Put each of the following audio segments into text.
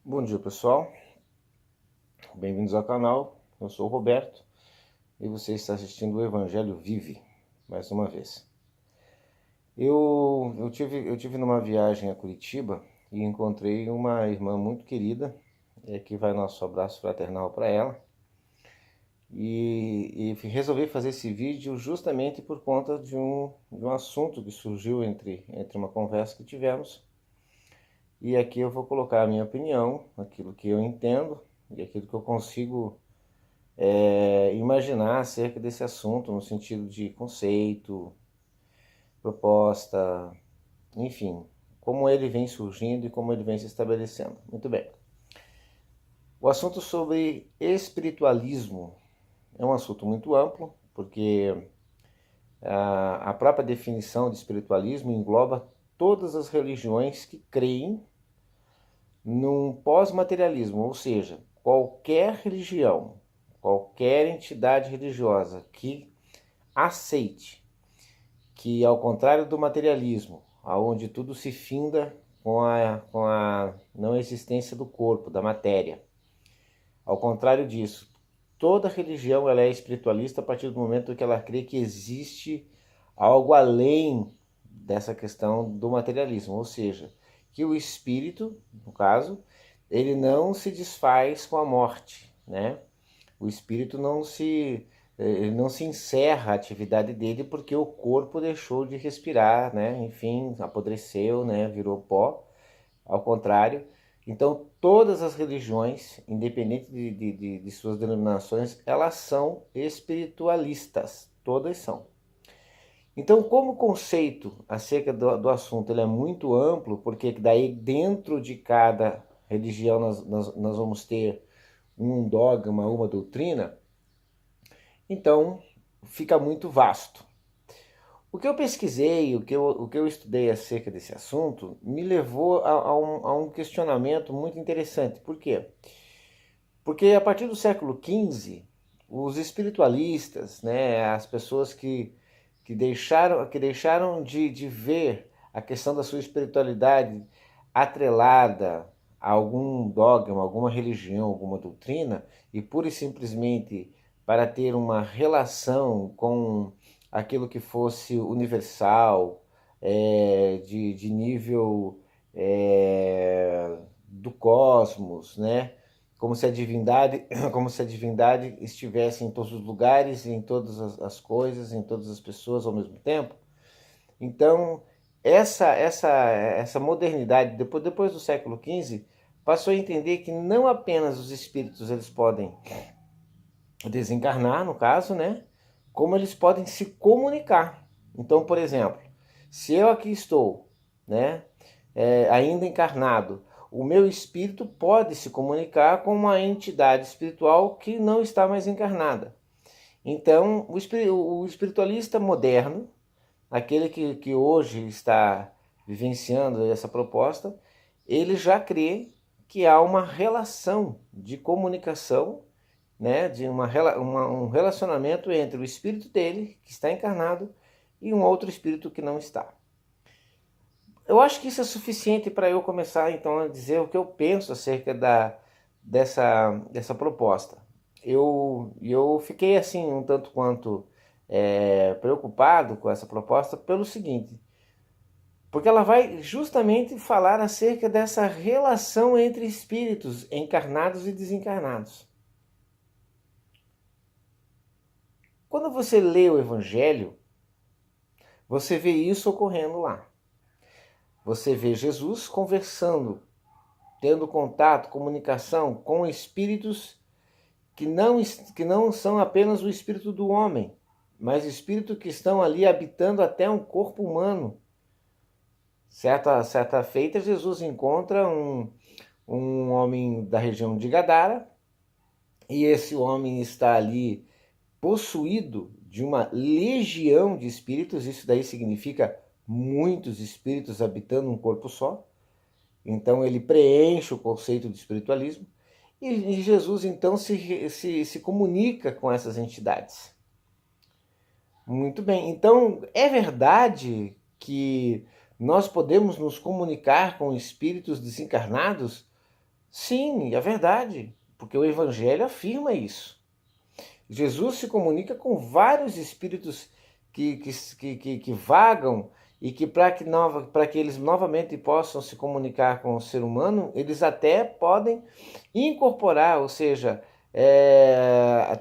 Bom dia, pessoal. Bem-vindos ao canal. Eu sou o Roberto e você está assistindo o Evangelho Vive, mais uma vez. Eu tive numa viagem a Curitiba e encontrei uma irmã muito querida, que vai nosso abraço fraternal para ela. E resolvi fazer esse vídeo justamente por conta de um assunto que surgiu entre uma conversa que tivemos. E aqui eu vou colocar a minha opinião, aquilo que eu entendo e aquilo que eu consigo imaginar acerca desse assunto, no sentido de conceito, proposta, enfim, como ele vem surgindo e como ele vem se estabelecendo. Muito bem. O assunto sobre espiritualismo é um assunto muito amplo, porque a própria definição de espiritualismo engloba todas as religiões que creem num pós-materialismo, ou seja, qualquer religião, qualquer entidade religiosa que aceite que, ao contrário do materialismo, onde tudo se finda com a não existência do corpo, da matéria, ao contrário disso, toda religião ela é espiritualista a partir do momento que ela crê que existe algo além dessa questão do materialismo, ou seja, que o espírito, no caso, ele não se desfaz com a morte, né? O espírito ele não se encerra a atividade dele porque o corpo deixou de respirar, né? Enfim, apodreceu, né? Virou pó. Ao contrário, então todas as religiões, independente de suas denominações, elas são espiritualistas, todas são. Então, como o conceito acerca do assunto ele é muito amplo, porque daí dentro de cada religião nós vamos ter um dogma, uma doutrina, então fica muito vasto. O que eu pesquisei, o que eu estudei acerca desse assunto, me levou a um questionamento muito interessante. Por quê? Porque a partir do século XV, os espiritualistas, né, as pessoas que deixaram de ver a questão da sua espiritualidade atrelada a algum dogma, alguma religião, alguma doutrina, e pura e simplesmente para ter uma relação com aquilo que fosse universal, de nível do cosmos, né? Como se a divindade estivesse em todos os lugares, em todas as coisas, em todas as pessoas ao mesmo tempo. Então, essa modernidade, depois do século XV, passou a entender que não apenas os espíritos eles podem desencarnar, no caso, né? Como eles podem se comunicar. Então, por exemplo, se eu aqui estou, né, ainda encarnado, o meu espírito pode se comunicar com uma entidade espiritual que não está mais encarnada. Então, o espiritualista moderno, aquele que hoje está vivenciando essa proposta, ele já crê que há uma relação de comunicação, né, um relacionamento entre o espírito dele, que está encarnado, e um outro espírito que não está. Eu acho que isso é suficiente para eu começar então a dizer o que eu penso acerca dessa proposta. Eu fiquei assim um tanto quanto preocupado com essa proposta pelo seguinte, porque ela vai justamente falar acerca dessa relação entre espíritos encarnados e desencarnados. Quando você lê o Evangelho, você vê isso ocorrendo lá. Você vê Jesus conversando, tendo contato, comunicação com espíritos que não são apenas o espírito do homem, mas espíritos que estão ali habitando até um corpo humano. Certa feita, Jesus encontra um homem da região de Gadara, e esse homem está ali possuído de uma legião de espíritos. Isso daí significa muitos espíritos habitando um corpo só. Então ele preenche o conceito de espiritualismo, e Jesus então se comunica com essas entidades. Muito bem, então é verdade que nós podemos nos comunicar com espíritos desencarnados? Sim, é verdade, porque o Evangelho afirma isso. Jesus se comunica com vários espíritos que vagam e que para que eles novamente possam se comunicar com o ser humano, eles até podem incorporar, ou seja,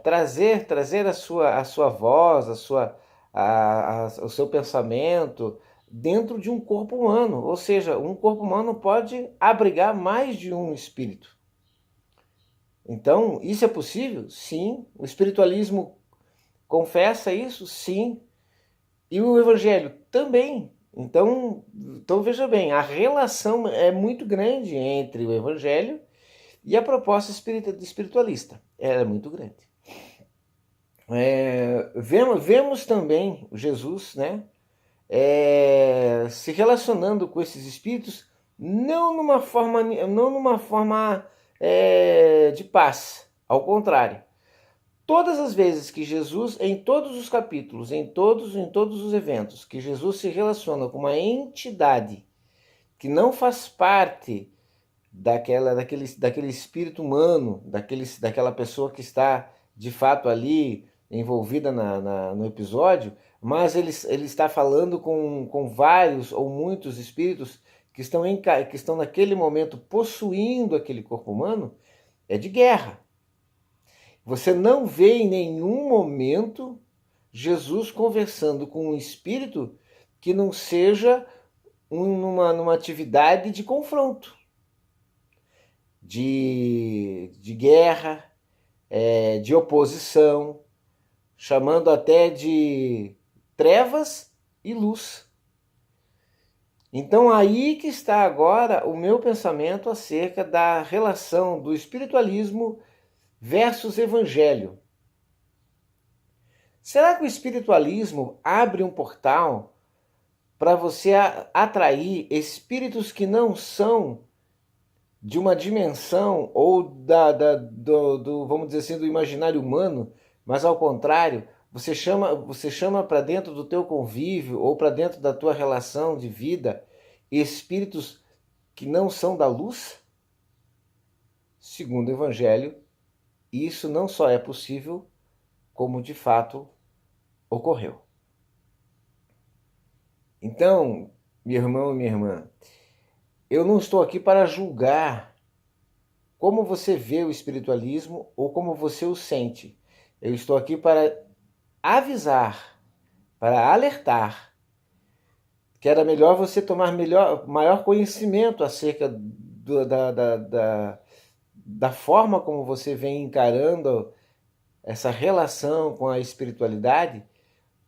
trazer a sua voz, o seu pensamento dentro de um corpo humano. Ou seja, um corpo humano pode abrigar mais de um espírito. Então, isso é possível? Sim. O espiritualismo confessa isso? Sim. E o evangelho também. Então veja bem, a relação é muito grande entre o evangelho e a proposta espiritualista. Ela é muito grande. Vemos também Jesus, né, se relacionando com esses espíritos não numa forma de paz. Ao contrário, todas as vezes que Jesus, em todos os capítulos, em todos os eventos, que Jesus se relaciona com uma entidade que não faz parte daquele espírito humano, daquela pessoa que está de fato ali envolvida no episódio, mas ele está falando com vários ou muitos espíritos que estão naquele momento possuindo aquele corpo humano, é de guerra. Você não vê em nenhum momento Jesus conversando com um espírito que não seja numa atividade de confronto, de guerra, de oposição, chamando até de trevas e luz. Então aí que está agora o meu pensamento acerca da relação do espiritualismo versus evangelho. Será que o espiritualismo abre um portal para você atrair espíritos que não são de uma dimensão ou vamos dizer assim, do imaginário humano, mas ao contrário, você chama para dentro do teu convívio ou para dentro da tua relação de vida espíritos que não são da luz? Segundo o Evangelho, isso não só é possível, como de fato ocorreu. Então, meu irmão e minha irmã, eu não estou aqui para julgar como você vê o espiritualismo ou como você o sente. Eu estou aqui para avisar, para alertar que era melhor você tomar maior conhecimento acerca da forma como você vem encarando essa relação com a espiritualidade,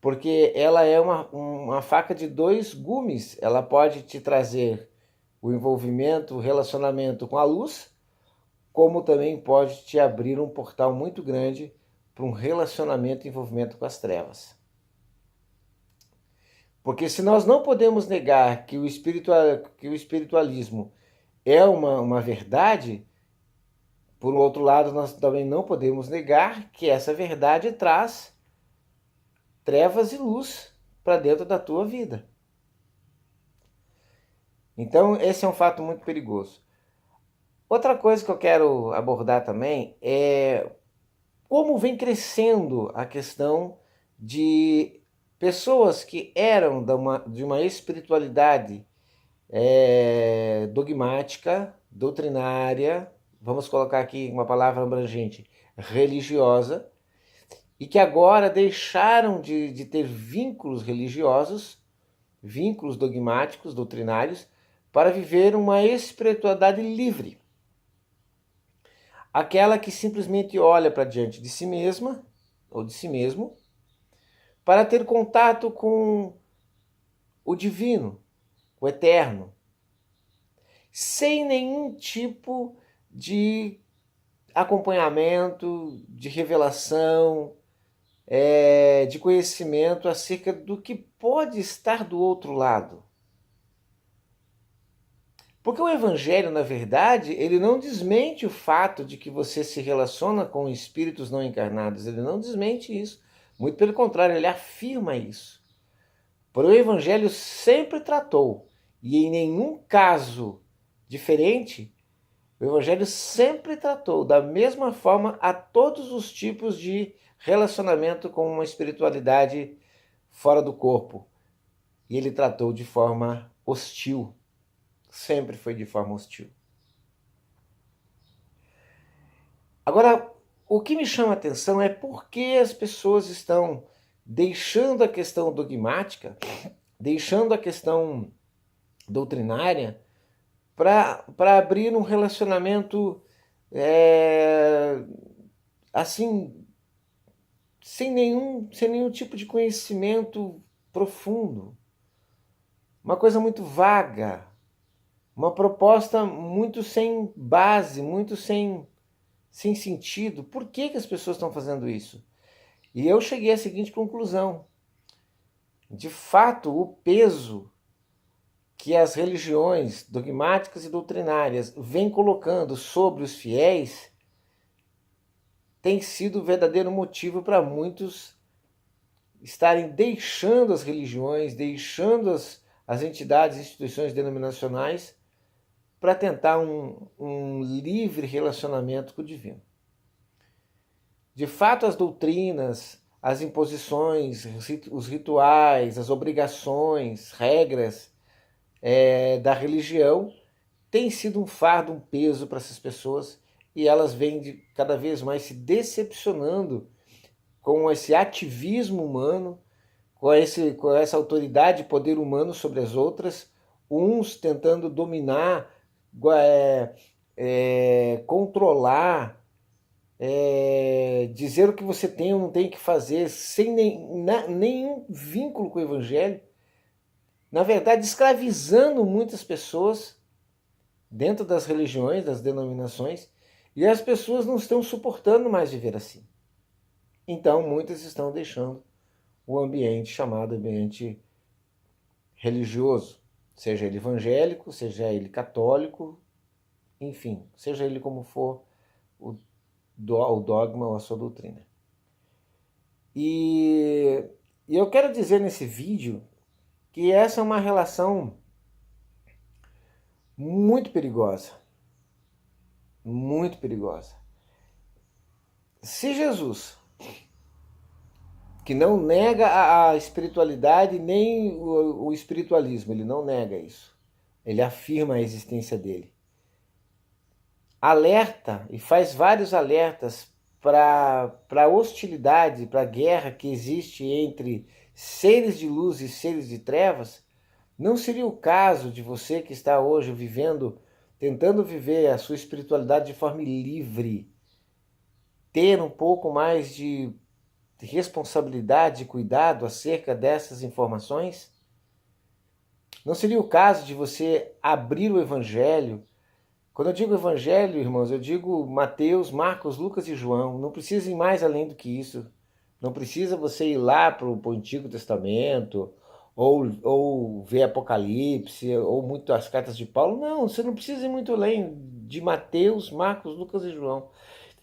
porque ela é uma faca de dois gumes. Ela pode te trazer o envolvimento, o relacionamento com a luz, como também pode te abrir um portal muito grande para um relacionamento e envolvimento com as trevas. Porque se nós não podemos negar que o espiritualismo é uma verdade, por outro lado, nós também não podemos negar que essa verdade traz trevas e luz para dentro da tua vida. Então, esse é um fato muito perigoso. Outra coisa que eu quero abordar também é como vem crescendo a questão de pessoas que eram de uma espiritualidade dogmática, doutrinária, vamos colocar aqui uma palavra abrangente, religiosa, e que agora deixaram de ter vínculos religiosos, vínculos dogmáticos, doutrinários, para viver uma espiritualidade livre. Aquela que simplesmente olha para diante de si mesma, ou de si mesmo, para ter contato com o divino, o eterno, sem nenhum tipo de acompanhamento, de revelação, de conhecimento acerca do que pode estar do outro lado. Porque o Evangelho, na verdade, ele não desmente o fato de que você se relaciona com espíritos não encarnados. Ele não desmente isso. Muito pelo contrário, ele afirma isso. Porém, o Evangelho sempre tratou, e em nenhum caso diferente, O Evangelho sempre tratou da mesma forma a todos os tipos de relacionamento com uma espiritualidade fora do corpo. E ele tratou de forma hostil. Sempre foi de forma hostil. Agora, o que me chama a atenção é por que as pessoas estão deixando a questão dogmática, deixando a questão doutrinária, para abrir um relacionamento assim, sem nenhum tipo de conhecimento profundo. Uma coisa muito vaga, uma proposta muito sem base, muito sem sentido. Por que as pessoas estão fazendo isso? E eu cheguei à seguinte conclusão. De fato, o peso que as religiões dogmáticas e doutrinárias vêm colocando sobre os fiéis tem sido o verdadeiro motivo para muitos estarem deixando as religiões, deixando as entidades e instituições denominacionais para tentar um livre relacionamento com o divino. De fato, as doutrinas, as imposições, os rituais, as obrigações, regras da religião têm sido um fardo, um peso para essas pessoas, e elas vêm cada vez mais se decepcionando com esse ativismo humano, com essa autoridade e poder humano sobre as outras, uns tentando dominar, controlar, dizer o que você tem ou não tem que fazer, sem nenhum vínculo com o Evangelho, na verdade escravizando muitas pessoas dentro das religiões, das denominações, e as pessoas não estão suportando mais viver assim. Então muitas estão deixando o ambiente chamado ambiente religioso, seja ele evangélico, seja ele católico, enfim, seja ele como for o dogma ou a sua doutrina. E eu quero dizer nesse vídeo que essa é uma relação muito perigosa. Muito perigosa. Se Jesus, que não nega a espiritualidade nem o espiritualismo, ele não nega isso. Ele afirma a existência dele. Alerta e faz vários alertas para a hostilidade, para a guerra que existe entre seres de luz e seres de trevas. Não seria o caso de você que está hoje tentando viver a sua espiritualidade de forma livre, ter um pouco mais de responsabilidade e cuidado acerca dessas informações? Não seria o caso de você abrir o Evangelho? Quando eu digo Evangelho, irmãos, eu digo Mateus, Marcos, Lucas e João. Não precisa ir mais além do que isso. Não precisa você ir lá para o Antigo Testamento, ou ver Apocalipse, ou muito as cartas de Paulo. Não, você não precisa ir muito além de Mateus, Marcos, Lucas e João.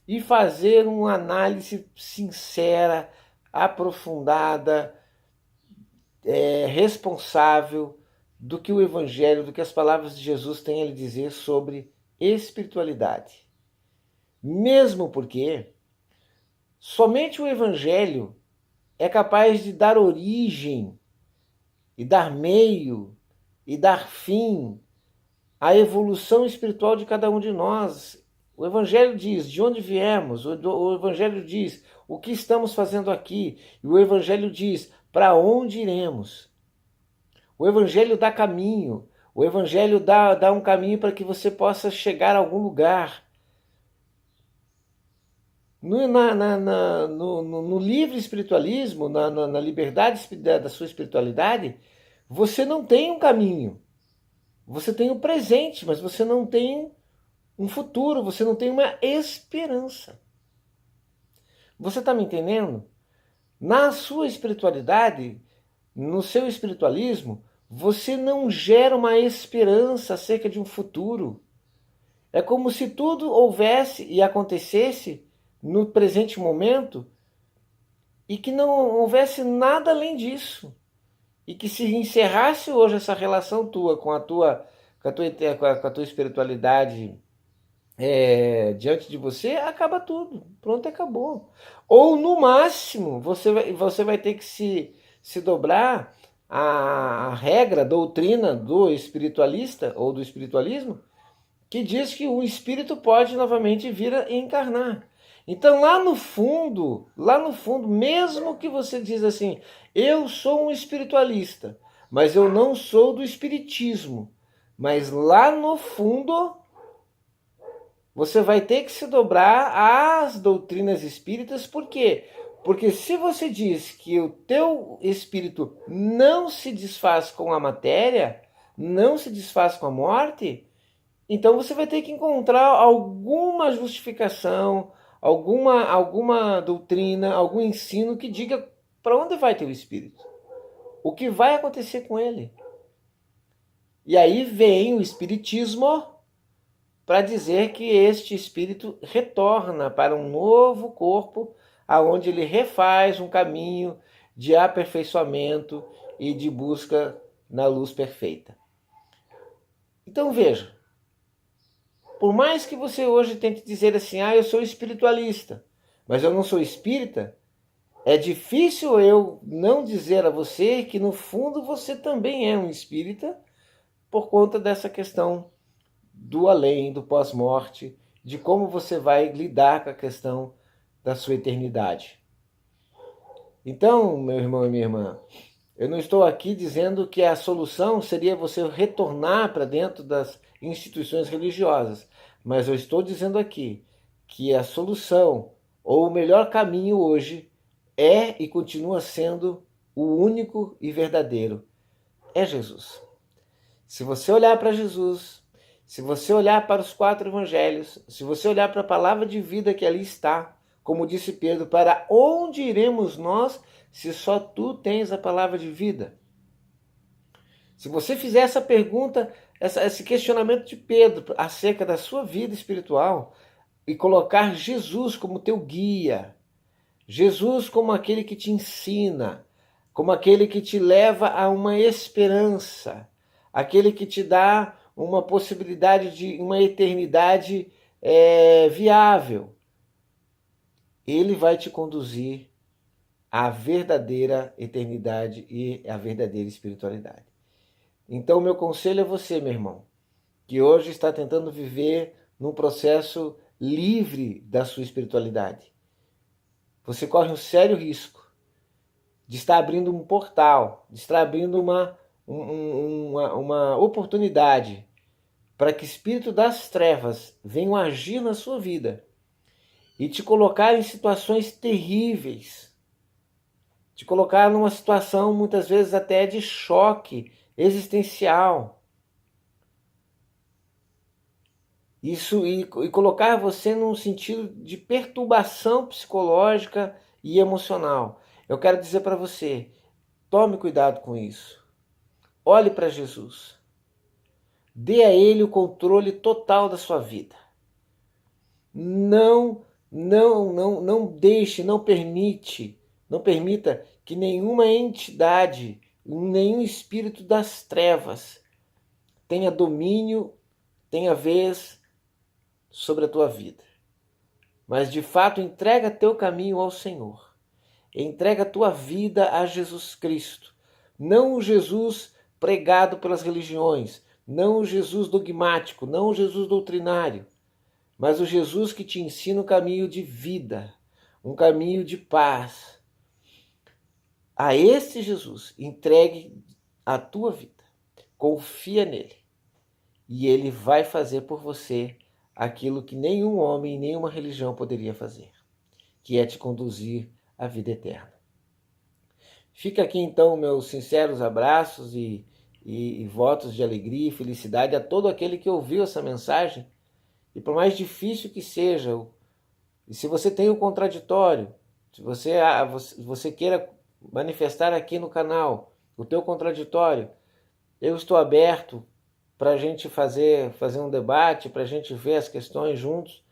E fazer uma análise sincera, aprofundada, responsável do que o Evangelho, do que as palavras de Jesus têm a lhe dizer sobre espiritualidade. Mesmo porque somente o Evangelho é capaz de dar origem e dar meio e dar fim à evolução espiritual de cada um de nós. O Evangelho diz de onde viemos, o Evangelho diz o que estamos fazendo aqui, e o Evangelho diz para onde iremos. O Evangelho dá caminho, o Evangelho dá um caminho para que você possa chegar a algum lugar. No livre espiritualismo, na liberdade da sua espiritualidade, você não tem um caminho. Você tem o presente, mas você não tem um futuro, você não tem uma esperança. Você está me entendendo? Na sua espiritualidade, no seu espiritualismo, você não gera uma esperança acerca de um futuro. É como se tudo houvesse e acontecesse no presente momento e que não houvesse nada além disso. E que se encerrasse hoje essa relação tua com a tua espiritualidade diante de você, acaba tudo. Pronto, acabou. Ou no máximo, você vai ter que se dobrar à regra, doutrina do espiritualista ou do espiritualismo, que diz que o espírito pode novamente vir a encarnar. Então lá no fundo, mesmo que você diz assim, eu sou um espiritualista, mas eu não sou do espiritismo, mas lá no fundo você vai ter que se dobrar às doutrinas espíritas, por quê? Porque se você diz que o teu espírito não se desfaz com a matéria, não se desfaz com a morte, então você vai ter que encontrar alguma justificação, alguma doutrina, algum ensino que diga para onde vai teu espírito, o que vai acontecer com ele. E aí vem o espiritismo para dizer que este espírito retorna para um novo corpo, aonde ele refaz um caminho de aperfeiçoamento e de busca na luz perfeita. Então veja, por mais que você hoje tente dizer assim, eu sou espiritualista, mas eu não sou espírita, é difícil eu não dizer a você que no fundo você também é um espírita por conta dessa questão do além, do pós-morte, de como você vai lidar com a questão da sua eternidade. Então, meu irmão e minha irmã, eu não estou aqui dizendo que a solução seria você retornar para dentro das instituições religiosas, mas eu estou dizendo aqui que a solução, ou o melhor caminho hoje, é e continua sendo o único e verdadeiro, é Jesus. Se você olhar para Jesus, se você olhar para os 4 evangelhos, se você olhar para a palavra de vida que ali está, como disse Pedro, para onde iremos nós se só tu tens a palavra de vida? Se você fizer essa pergunta, esse questionamento de Pedro acerca da sua vida espiritual e colocar Jesus como teu guia, Jesus como aquele que te ensina, como aquele que te leva a uma esperança, aquele que te dá uma possibilidade de uma eternidade viável, ele vai te conduzir à verdadeira eternidade e à verdadeira espiritualidade. Então, meu conselho a você, meu irmão, que hoje está tentando viver num processo livre da sua espiritualidade. Você corre um sério risco de estar abrindo um portal, de estar abrindo uma oportunidade para que o espírito das trevas venham agir na sua vida e te colocar em situações terríveis, te colocar numa situação muitas vezes até de choque existencial. Isso e colocar você num sentido de perturbação psicológica e emocional. Eu quero dizer para você, tome cuidado com isso. Olhe para Jesus. Dê a Ele o controle total da sua vida. Não deixe, não permita que nenhuma entidade, nenhum espírito das trevas tenha domínio, tenha vez sobre a tua vida. Mas de fato entrega teu caminho ao Senhor. Entrega a tua vida a Jesus Cristo. Não o Jesus pregado pelas religiões, não o Jesus dogmático, não o Jesus doutrinário, mas o Jesus que te ensina um caminho de vida, um caminho de paz. A esse Jesus entregue a tua vida. Confia nele. E ele vai fazer por você aquilo que nenhum homem, nenhuma religião poderia fazer, que é te conduzir à vida eterna. Fica aqui então meus sinceros abraços e votos de alegria e felicidade a todo aquele que ouviu essa mensagem. E por mais difícil que seja, e se você tem o contraditório, se você queira manifestar aqui no canal o teu contraditório, eu estou aberto para a gente fazer um debate, para a gente ver as questões juntos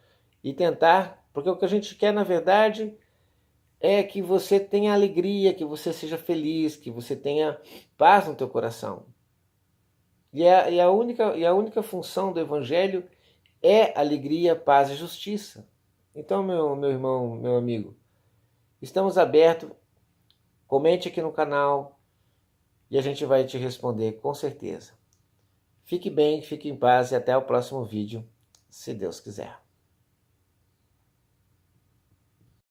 e tentar, porque o que a gente quer, na verdade, é que você tenha alegria, que você seja feliz, que você tenha paz no teu coração. E a única função do Evangelho é alegria, paz e justiça. Então, meu irmão, meu amigo, estamos abertos. Comente aqui no canal e a gente vai te responder com certeza. Fique bem, fique em paz e até o próximo vídeo, se Deus quiser.